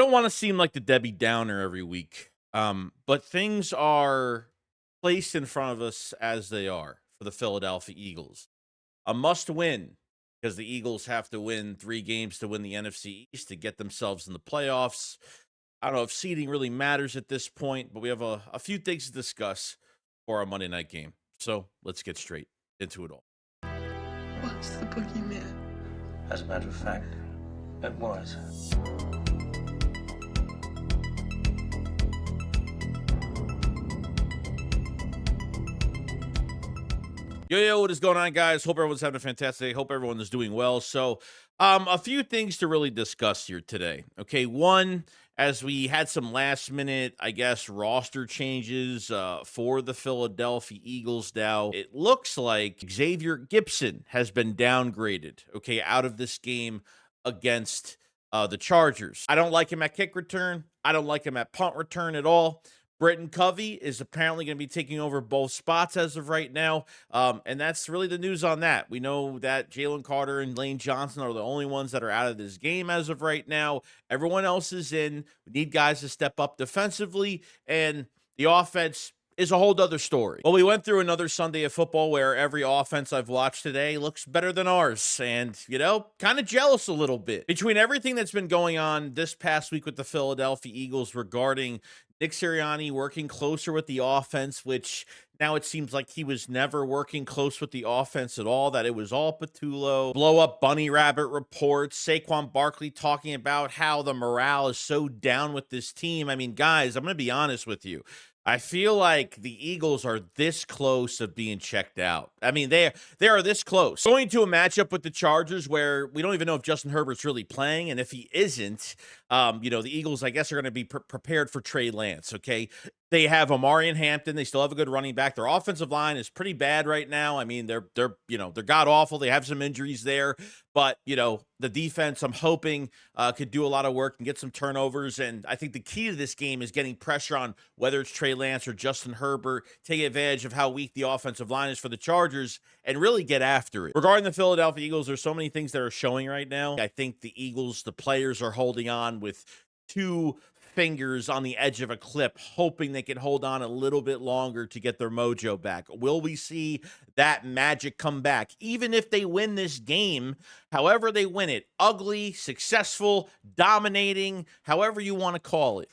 Don't want to seem like the Debbie Downer every week, but things are placed in front of us as they are for the Philadelphia Eagles. A must win because the Eagles have to win 3 games to win the NFC East to get themselves in the playoffs. I don't know if seeding really matters at this point, but we have a few things to discuss for our Monday night game. So let's get straight into it all. What's the boogeyman? As a matter of fact, it was. Yo, what is going on, guys? Hope everyone's having a fantastic day. Hope everyone is doing well. So, a few things to really discuss here today. Okay, one, as we had some last minute, I guess, roster changes for the Philadelphia Eagles now, it looks like Xavier Gipson has been downgraded, okay, out of this game against the Chargers. I don't like him at kick return. I don't like him at punt return at all. Britton Covey is apparently going to be taking over both spots as of right now. And that's really the news on that. We know that Jalen Carter and Lane Johnson are the only ones that are out of this game as of right now. Everyone else is in. We need guys to step up defensively, and the offense is a whole other story. Well, we went through another Sunday of football where every offense I've watched today looks better than ours. And, kind of jealous a little bit. Between everything that's been going on this past week with the Philadelphia Eagles regarding Nick Sirianni working closer with the offense, which now it seems like he was never working close with the offense at all, that it was all Patullo, blow up bunny rabbit reports, Saquon Barkley talking about how the morale is so down with this team. I mean, guys, I'm going to be honest with you. I feel like the Eagles are this close of being checked out. I mean, they are this close. Going to a matchup with the Chargers where we don't even know if Justin Herbert's really playing, and if he isn't, the Eagles, I guess, are going to be prepared for Trey Lance, okay? They have Amari and Hampton. They still have a good running back. Their offensive line is pretty bad right now. I mean, they're god awful. They have some injuries there, but the defense, I'm hoping, could do a lot of work and get some turnovers. And I think the key to this game is getting pressure on whether it's Trey Lance or Justin Herbert, take advantage of how weak the offensive line is for the Chargers, and really get after it. Regarding the Philadelphia Eagles, there's so many things that are showing right now. I think the Eagles, the players, are holding on with two fingers on the edge of a cliff, hoping they can hold on a little bit longer to get their mojo back. Will we see that magic come back? Even if they win this game, however they win it, ugly, successful, dominating, however you want to call it,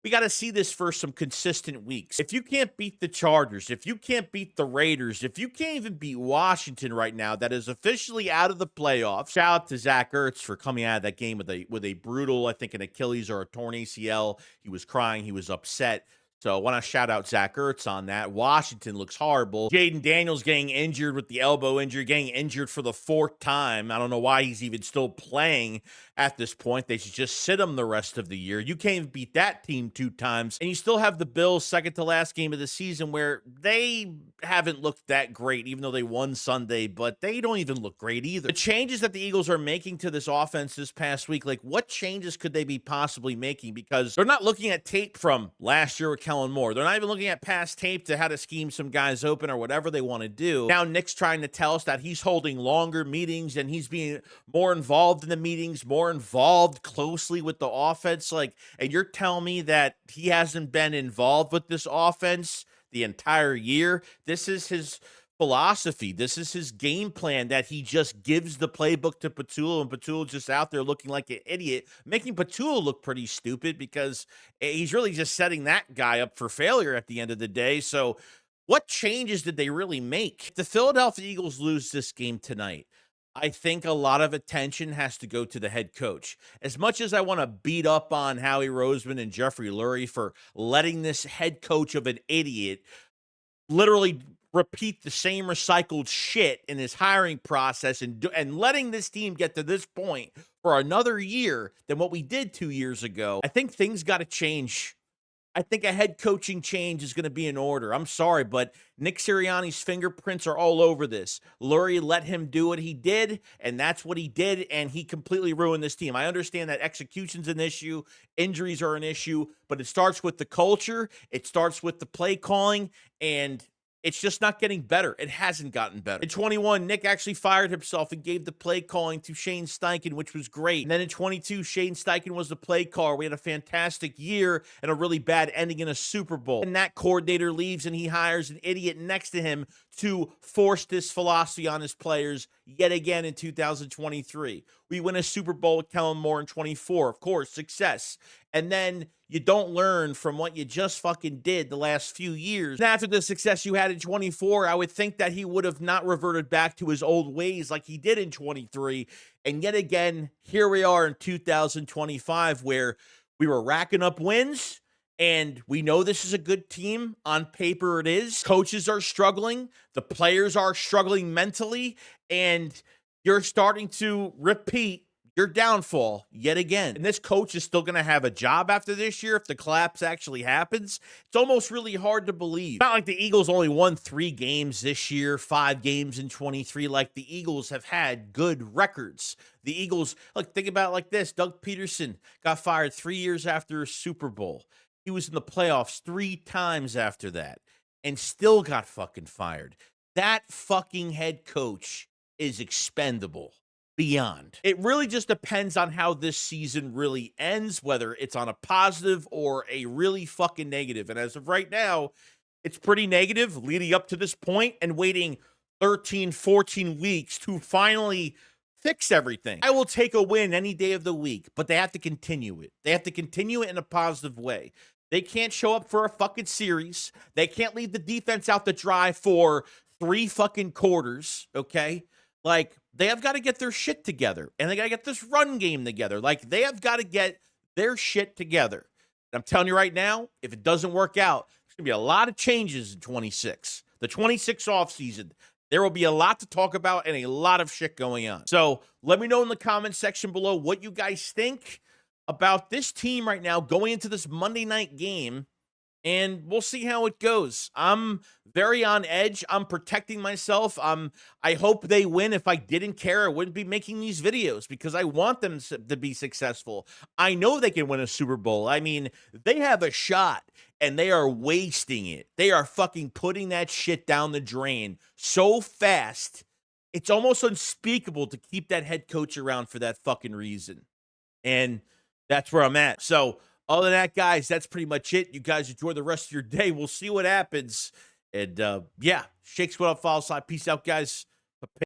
we got to see this for some consistent weeks. If you can't beat the Chargers, if you can't beat the Raiders, if you can't even beat Washington right now, that is officially out of the playoffs. Shout out to Zach Ertz for coming out of that game with a brutal, I think, an Achilles or a torn ACL. He was crying. He was upset. So I want to shout out Zach Ertz on that. Washington looks horrible. Jaden Daniels getting injured with the elbow injury, getting injured for the 4th time. I don't know why he's even still playing at this point. They should just sit him the rest of the year. You can't even beat that team 2 times. And you still have the Bills second to last game of the season where they haven't looked that great, even though they won Sunday, but they don't even look great either. The changes that the Eagles are making to this offense this past week, like what changes could they be possibly making? Because they're not looking at tape from last year with Kellen Moore. They're not even looking at past tape to how to scheme some guys open or whatever they want to do. Now Nick's trying to tell us that he's holding longer meetings and he's being more involved in the meetings, more involved closely with the offense. And you're telling me that he hasn't been involved with this offense the entire year? This is his philosophy. This is his game plan, that he just gives the playbook to Patullo, and Patullo just out there looking like an idiot, making Patullo look pretty stupid because he's really just setting that guy up for failure at the end of the day. So what changes did they really make? If the Philadelphia Eagles lose this game tonight, I think a lot of attention has to go to the head coach. As much as I want to beat up on Howie Roseman and Jeffrey Lurie for letting this head coach of an idiot literally repeat the same recycled shit in his hiring process and letting this team get to this point for another year than what we did 2 years ago, I think things got to change. I think a head coaching change is going to be in order. I'm sorry, but Nick Sirianni's fingerprints are all over this. Lurie let him do what he did, and that's what he did, and he completely ruined this team. I understand that execution's an issue, injuries are an issue, but it starts with the culture, it starts with the play calling, and It's just not getting better. It hasn't gotten better. In 21, Nick actually fired himself and gave the play calling to Shane Steichen, which was great. And then in 22, Shane Steichen was the play caller. We had a fantastic year and a really bad ending in a Super Bowl. And that coordinator leaves and he hires an idiot next to him to force this philosophy on his players yet again in 2023. We win a Super Bowl with Kellen Moore in 24. Of course, success. And then you don't learn from what you just fucking did the last few years. And after the success you had in 24, I would think that he would have not reverted back to his old ways like he did in 23. And yet again, here we are in 2025 where we were racking up wins. And we know this is a good team. On paper, it is. Coaches are struggling. The players are struggling mentally. And you're starting to repeat your downfall yet again. And this coach is still going to have a job after this year if the collapse actually happens. It's almost really hard to believe. It's not like the Eagles only won 3 games this year, 5 games in 23. Like the Eagles have had good records. The Eagles, look, think about it like this. Doug Peterson got fired 3 years after a Super Bowl. He was in the playoffs 3 times after that and still got fucking fired. That fucking head coach is expendable beyond. It really just depends on how this season really ends, whether it's on a positive or a really fucking negative. And as of right now, it's pretty negative leading up to this point and waiting 13, 14 weeks to finally fix everything. I will take a win any day of the week, but they have to continue it. They have to continue it in a positive way. They can't show up for a fucking series. They can't leave the defense out to dry for 3 fucking quarters, okay? Like, they have got to get their shit together, and they got to get this run game together. Like, they have got to get their shit together. And I'm telling you right now, if it doesn't work out, there's going to be a lot of changes in 26. The 26 offseason, there will be a lot to talk about and a lot of shit going on. So let me know in the comment section below what you guys think about this team right now going into this Monday night game, and we'll see how it goes. I'm very on edge. I'm protecting myself. I hope they win. If I didn't care, I wouldn't be making these videos because I want them to be successful. I know they can win a Super Bowl. I mean, they have a shot, and they are wasting it. They are fucking putting that shit down the drain so fast. It's almost unspeakable to keep that head coach around for that fucking reason. And that's where I'm at. So, other than that, guys, that's pretty much it. You guys enjoy the rest of your day. We'll see what happens. And, yeah, Shake Squad up, follow side. Peace out, guys.